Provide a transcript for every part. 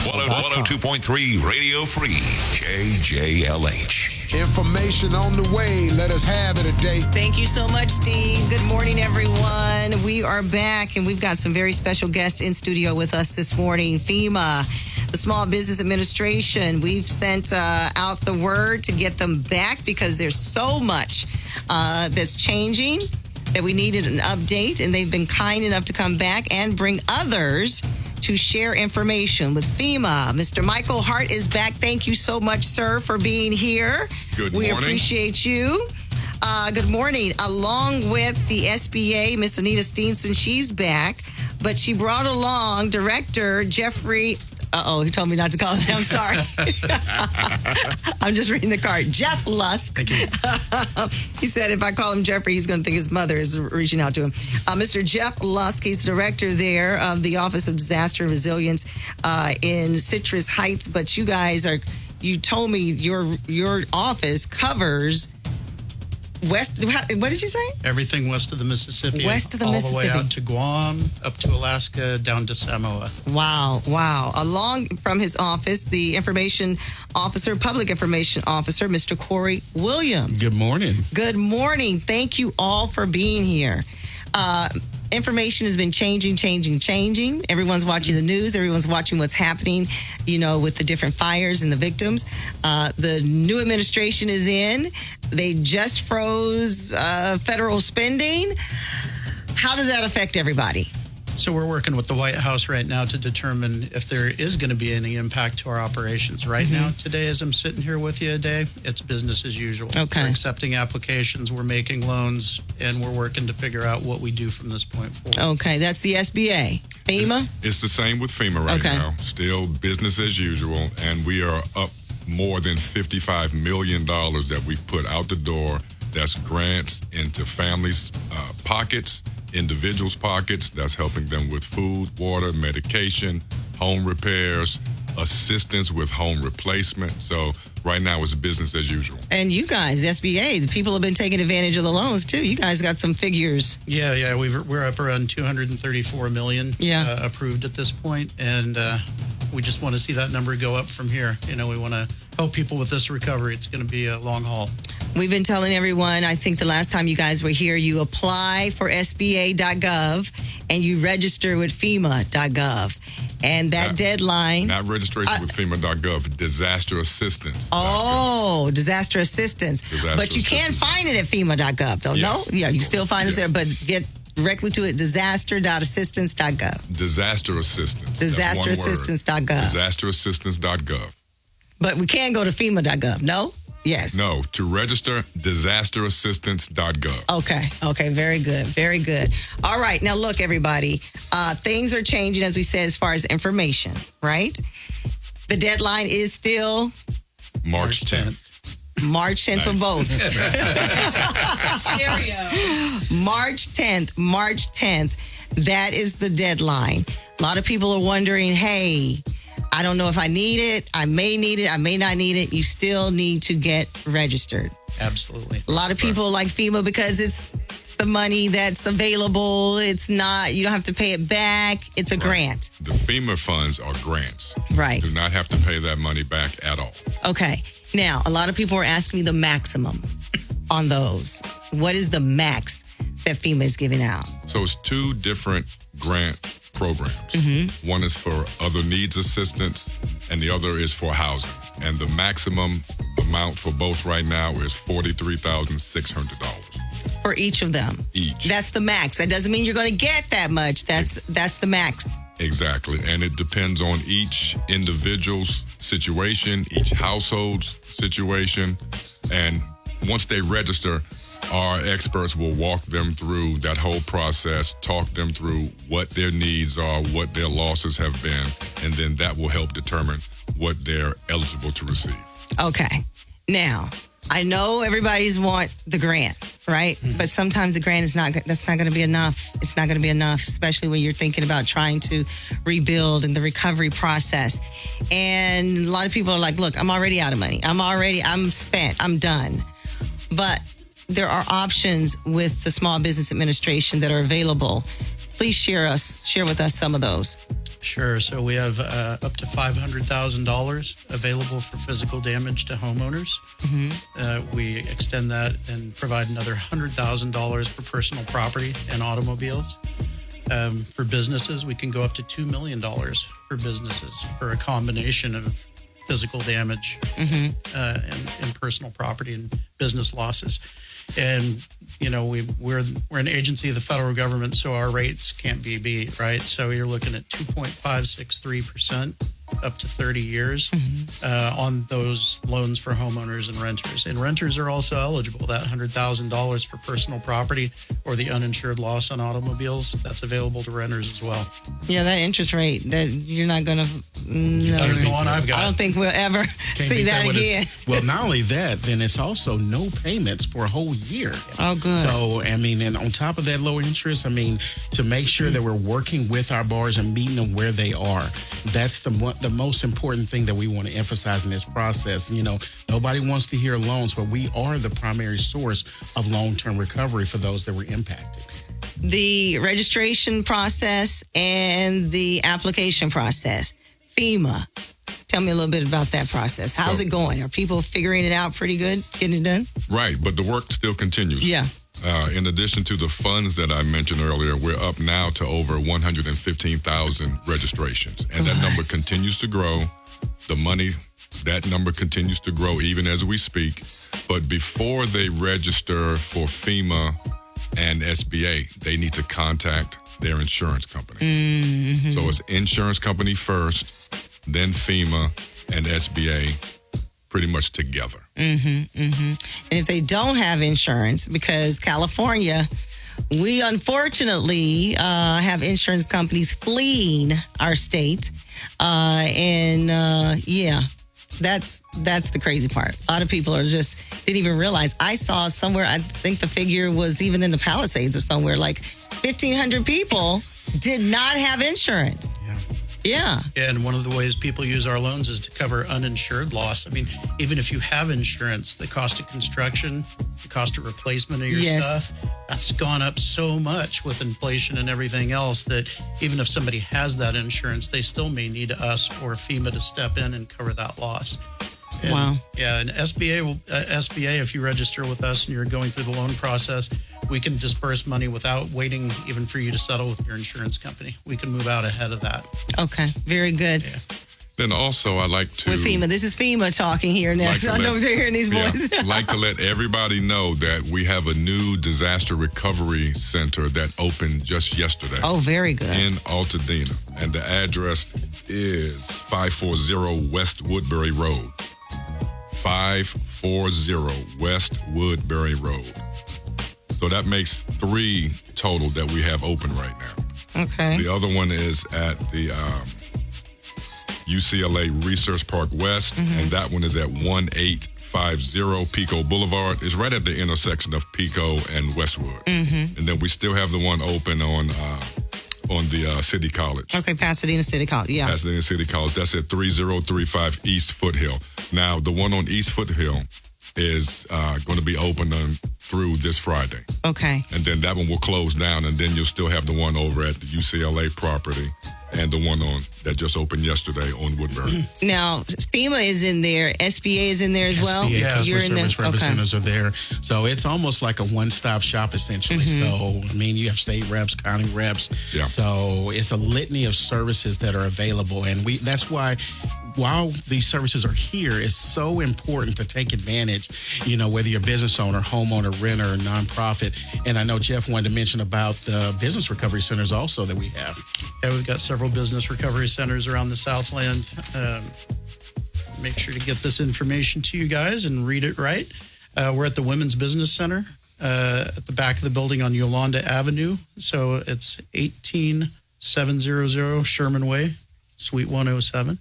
102.3 Radio Free, KJLH. Information on the way. Let us have it today. Thank you so much, Steve. Good morning, everyone. We are back, and we've got some very special guests in studio with us this morning. FEMA, the Small Business Administration. We've sent out the word to get them back because there's so much that's changing that we needed an update, and they've been kind enough to come back and bring others to share information with FEMA. Mr. Michael Hart is back. Thank you so much, sir, for being here. Good morning. We appreciate you. Good morning. Along with the SBA, Miss Anita Steenson, she's back, but she brought along Director Jeffrey. He told me not to call him. I'm sorry. I'm just reading the card. Jeff Lusk. Thank you. He said if I call him Jeffrey, he's going to think his mother is reaching out to him. Mr. Jeff Lusk, he's the director there of the Office of Disaster and Resilience in Citrus Heights. But you guys you told me your office covers west. What did you say? Everything west of the Mississippi. West of the all Mississippi. All the way out to Guam, up to Alaska, down to Samoa. Wow. Along from his office, the public information officer, Mr. Corey Williams. Good morning. Good morning. Thank you all for being here. Information has been changing. Everyone's watching the news. Everyone's watching what's happening, with the different fires and the victims. The new administration is in. They just froze federal spending. How does that affect everybody? So we're working with the White House right now to determine if there is going to be any impact to our operations. Right now, today, as I'm sitting here with you today, it's business as usual. Okay. We're accepting applications, we're making loans, and we're working to figure out what we do from this point forward. Okay, that's the SBA. FEMA? It's the same with FEMA right now. Still business as usual, and we are up more than $55 million that we've put out the door. That's grants into families' pockets, individuals' pockets. That's helping them with food, water, medication, home repairs, assistance with home replacement. So right now it's business as usual. And you guys, SBA, the people have been taking advantage of the loans too. You guys got some figures. Yeah. We're up around $234 million approved at this point, and we just want to see that number go up from here. We want to help people with this recovery. It's going to be a long haul. We've been telling everyone, I think the last time you guys were here, you apply for SBA.gov and you register with FEMA.gov. And that deadline... Not registration with FEMA.gov, disaster assistance. Oh, disaster assistance. But you can't find it at FEMA.gov, though, yes. No? Yeah, you still find us there, but get directly to it, disaster.assistance.gov. Disaster assistance. Disasterassistance.gov. Disasterassistance.gov. But we can go to FEMA.gov, no? Yes. No, to register, disasterassistance.gov. Okay, very good. All right, now look, everybody, things are changing, as we said, as far as information, right? The deadline is still? March 10th. March 10th for both. March 10th. That is the deadline. A lot of people are wondering, hey, I don't know if I need it. I may need it. I may not need it. You still need to get registered. Absolutely. A lot of people like FEMA because it's the money that's available. It's not, you don't have to pay it back. It's a grant. The FEMA funds are grants. Right. You do not have to pay that money back at all. Okay. Now, a lot of people are asking me the maximum on those. What is the max that FEMA is giving out? So it's two different grant programs. One is for other needs assistance, and the other is for housing. And the maximum amount for both right now is $43,600. For each of them? Each. That's the max. That doesn't mean you're going to get that much. That's the max. Exactly. And it depends on each individual's situation, each household's situation. And once they register, our experts will walk them through that whole process, talk them through what their needs are, what their losses have been, and then that will help determine what they're eligible to receive. Okay. Now, I know everybody's want the grant, right? But sometimes the grant that's not going to be enough. It's not going to be enough, especially when you're thinking about trying to rebuild and the recovery process. And a lot of people are like, look, I'm already out of money. I'm spent. I'm done. But there are options with the Small Business Administration that are available. Please share with us some of those. Sure. So we have up to $500,000 available for physical damage to homeowners. We extend that and provide another $100,000 for personal property and automobiles. For businesses, we can go up to $2 million for businesses for a combination of physical damage and personal property and business losses. And, you know, we're an agency of the federal government, so our rates can't be beat, right? So you're looking at 2.563% up to 30 years on those loans for homeowners and renters. And renters are also eligible. That $100,000 for personal property or the uninsured loss on automobiles, that's available to renters as well. Yeah, that interest rate, that you're not going to... Better than the one I've got. I don't think we'll ever see that again. Well, not only that, then it's also no payments for a whole year. Oh, good. So, I mean, and on top of that low interest, I mean, to make sure that we're working with our borrowers and meeting them where they are, that's the most important thing that we want to emphasize in this process. You know, nobody wants to hear loans, but we are the primary source of long-term recovery for those that were impacted. The registration process and the application process, FEMA. Tell me a little bit about that process. How's it going? Are people figuring it out pretty good, getting it done? Right, but the work still continues. Yeah. In addition to the funds that I mentioned earlier, we're up now to over 115,000 registrations. And that number continues to grow. The money, that number continues to grow even as we speak. But before they register for FEMA and SBA, they need to contact their insurance company. So it's insurance company first, then FEMA and SBA pretty much together. And if they don't have insurance, because California, we unfortunately have insurance companies fleeing our state. That's the crazy part. A lot of people didn't even realize. I saw somewhere, I think the figure was even in the Palisades or somewhere, like 1,500 people did not have insurance. Yeah. And one of the ways people use our loans is to cover uninsured loss. I mean, even if you have insurance, the cost of construction, the cost of replacement of your stuff, that's gone up so much with inflation and everything else that even if somebody has that insurance, they still may need us or FEMA to step in and cover that loss. And, wow. Yeah, and SBA, if you register with us and you're going through the loan process, we can disperse money without waiting even for you to settle with your insurance company. We can move out ahead of that. Okay, very good. Yeah. Then also, I like to... With FEMA, this is FEMA talking here next. I know they're hearing these voices. I'd like to let everybody know that we have a new disaster recovery center that opened just yesterday. Oh, very good. In Altadena. And the address is 540 West Woodbury Road. 540 West Woodbury Road. So that makes 3 total that we have open right now. Okay. The other one is at the UCLA Research Park West, and that one is at 1850 Pico Boulevard. It's right at the intersection of Pico and Westwood. And then we still have the one open on the City College. Okay, Pasadena City College, yeah. Pasadena City College. That's at 3035 East Foothill. Now, the one on East Foothill is going to be open through this Friday. Okay. And then that one will close down, and then you'll still have the one over at the UCLA property and the one that just opened yesterday on Woodbury. Now, FEMA is in there. SBA is in there as well? SBA, Yeah. Customer Service Representatives are there. So it's almost like a one-stop shop, essentially. So, I mean, you have state reps, county reps. Yeah. So it's a litany of services that are available. And that's why, while these services are here, it's so important to take advantage, you know, whether you're a business owner, homeowner, renter, or nonprofit. And I know Jeff wanted to mention about the business recovery centers also that we have. Yeah, we've got several business recovery centers around the Southland. Make sure to get this information to you guys and read it right. We're at the Women's Business Center at the back of the building on Yolanda Avenue. So it's 18700 Sherman Way, Suite 107.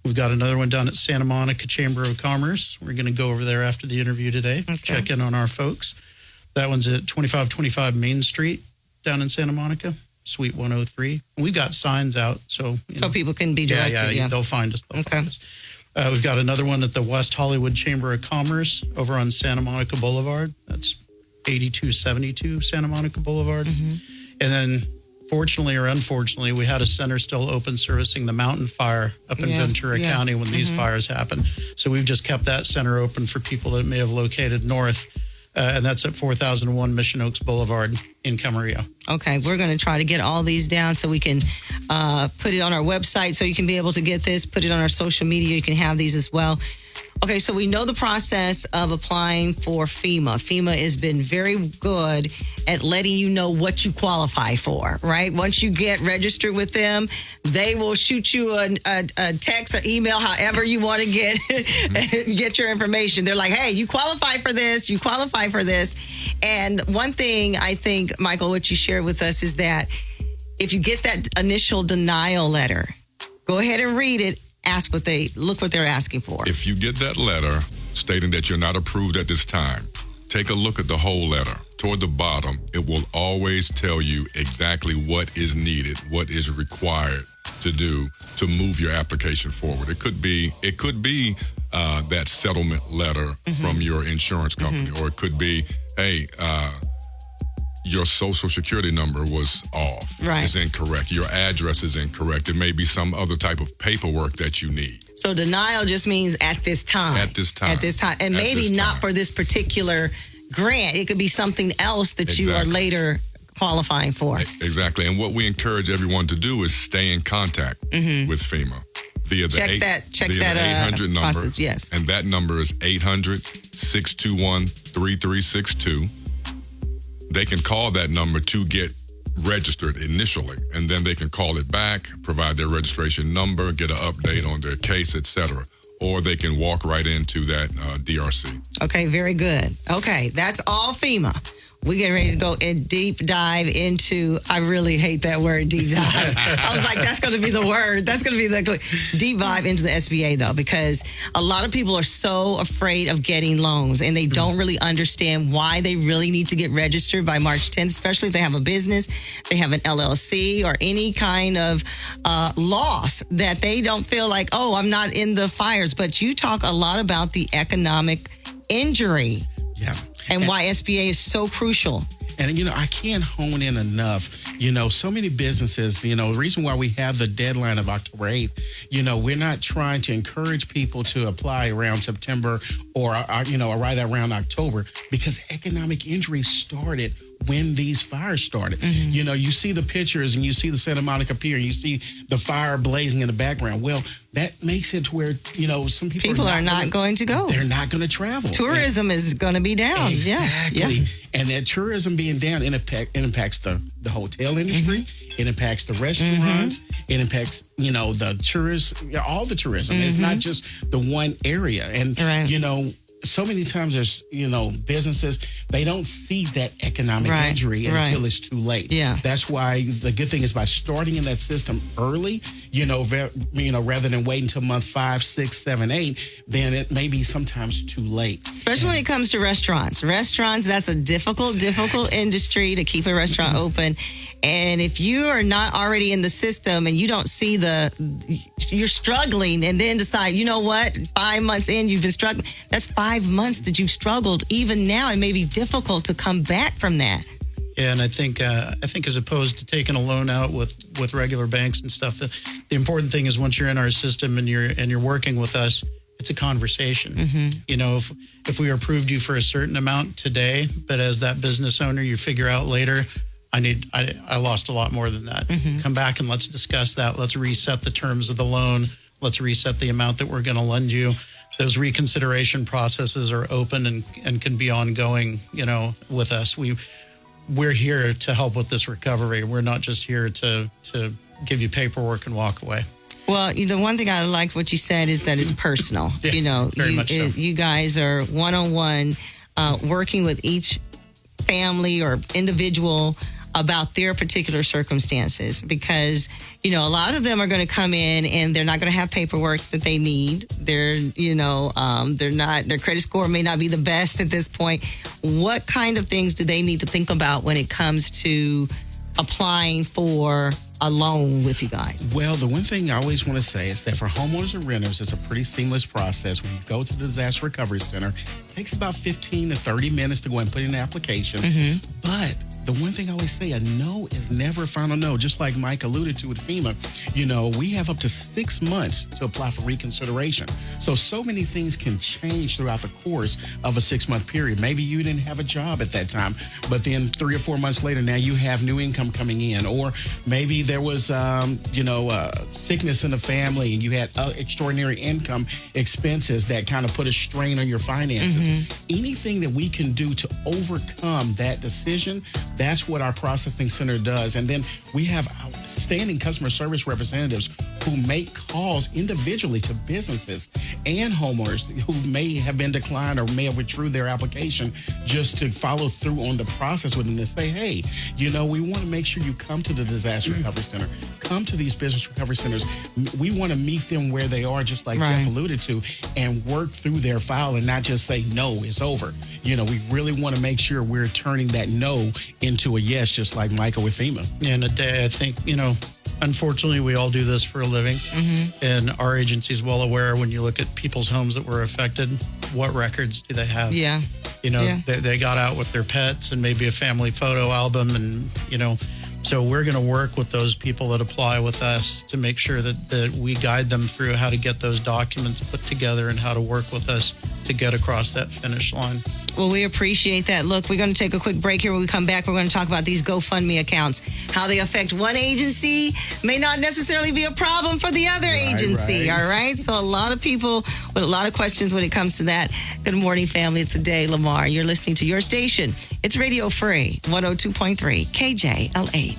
We've got another one down at Santa Monica Chamber of Commerce. We're going to go over there after the interview today, check in on our folks. That one's at 2525 Main Street down in Santa Monica, Suite 103. And we've got signs out, so people can be directed. Yeah, they'll find us. Find us. We've got another one at the West Hollywood Chamber of Commerce over on Santa Monica Boulevard. That's 8272 Santa Monica Boulevard. And then fortunately or unfortunately, we had a center still open servicing the mountain fire up in Ventura County when these fires happened. So we've just kept that center open for people that may have located north. And that's at 4001 Mission Oaks Boulevard in Camarillo. Okay, we're going to try to get all these down so we can put it on our website so you can be able to get this, put it on our social media. You can have these as well. Okay, so we know the process of applying for FEMA. FEMA has been very good at letting you know what you qualify for, right? Once you get registered with them, they will shoot you a text or email, however you want to get your information. They're like, hey, you qualify for this, you qualify for this. And one thing I think, Michael, what you shared with us is that if you get that initial denial letter, go ahead and read it. Look what they're asking for. If you get that letter stating that you're not approved at this time, take a look at the whole letter. Toward the bottom, it will always tell you exactly what is needed, what is required to do to move your application forward. It could be that settlement letter from your insurance company, or it could be, hey, your social security number was off. Right. It's incorrect. Your address is incorrect. It may be some other type of paperwork that you need. So denial just means at this time. At this time. At this time. And maybe not for this particular grant. It could be something else that you are later qualifying for. Exactly. And what we encourage everyone to do is stay in contact with FEMA via the 800 number. Process, yes. And that number is 800-621-3362. They can call that number to get registered initially, and then they can call it back, provide their registration number, get an update on their case, etc. Or they can walk right into that DRC. Okay, very good. Okay, that's all FEMA. We get ready to go in deep dive into, I really hate that word, deep dive. I was like, that's going to be the word. That's going to be the deep dive into the SBA, though, because a lot of people are so afraid of getting loans and they don't really understand why they really need to get registered by March 10th, especially if they have a business, they have an LLC or any kind of loss that they don't feel like, oh, I'm not in the fires. But you talk a lot about the economic injury. Yeah. And why SBA is so crucial. And, I can't hone in enough. So many businesses, the reason why we have the deadline of October 8th, we're not trying to encourage people to apply around September or right around October, because economic injury started when these fires started. You see the pictures and you see the Santa Monica Pier and you see the fire blazing in the background. Well, that makes it to where, some people are not going to go. They're not going to travel. Tourism is going to be down. Exactly. Yeah. And that tourism being down, it impacts the hotel industry. It impacts the restaurants. It impacts, the tourists, all the tourism. It's not just the one area. And, so many times there's, businesses, they don't see that economic injury until it's too late. Yeah. That's why the good thing is by starting in that system early, rather than wait until month 5, 6, 7, 8, then it may be sometimes too late. Especially when it comes to restaurants. Restaurants, that's a difficult industry to keep a restaurant open. And if you are not already in the system and you don't see you're struggling and then decide, 5 months in, you've been struggling. That's 5 months that you've struggled. Even now, it may be difficult to come back from that. Yeah, and I think as opposed to taking a loan out with regular banks and stuff, the important thing is once you're in our system and you're working with us, it's a conversation. If we approved you for a certain amount today, but as that business owner, you figure out later, I lost a lot more than that. Come back and let's discuss that. Let's reset the terms of the loan. Let's reset the amount that we're going to lend you. Those reconsideration processes are open and can be ongoing, with us. We're here to help with this recovery. We're not just here to give you paperwork and walk away. Well, the one thing I liked what you said is that it's personal. Yes, very much so. You guys are one-on-one working with each family or individual about their particular circumstances, because, a lot of them are going to come in and they're not going to have paperwork that they need. They're not, their credit score may not be the best at this point. What kind of things do they need to think about when it comes to applying for a loan with you guys? Well, the one thing I always want to say is that for homeowners and renters, it's a pretty seamless process. When you go to the Disaster Recovery Center, it takes about 15 to 30 minutes to go and put in an application. But the one thing I always say, a no is never a final no. Just like Mike alluded to with FEMA, we have up to 6 months to apply for reconsideration. So many things can change throughout the course of a 6-month period. Maybe you didn't have a job at that time, but then 3 or 4 months later, now you have new income coming in. Or maybe there was, sickness in the family and you had extraordinary income expenses that kind of put a strain on your finances. Anything that we can do to overcome that decision, that's what our processing center does. And then we have outstanding customer service representatives who make calls individually to businesses and homeowners who may have been declined or may have withdrew their application, just to follow through on the process with them to say, hey, we want to make sure you come to the Disaster Recovery Center. Come to these business recovery centers. We want to meet them where they are, just like Jeff alluded to, and work through their file and not just say, no, it's over. We really want to make sure we're turning that no into a yes, just like Michael with FEMA. And Adai, I think, unfortunately, we all do this for a living. And our agency is well aware when you look at people's homes that were affected, what records do they have? Yeah. They got out with their pets and maybe a family photo album and, so we're going to work with those people that apply with us to make sure that we guide them through how to get those documents put together and how to work with us to get across that finish line. Well, we appreciate that. Look, we're going to take a quick break here. When we come back, we're going to talk about these GoFundMe accounts. How they affect one agency may not necessarily be a problem for the other agency, all right? So a lot of people with a lot of questions when it comes to that. Good morning, family. It's Adai, Lamar. You're listening to your station. It's Radio Free, 102.3 KJLH.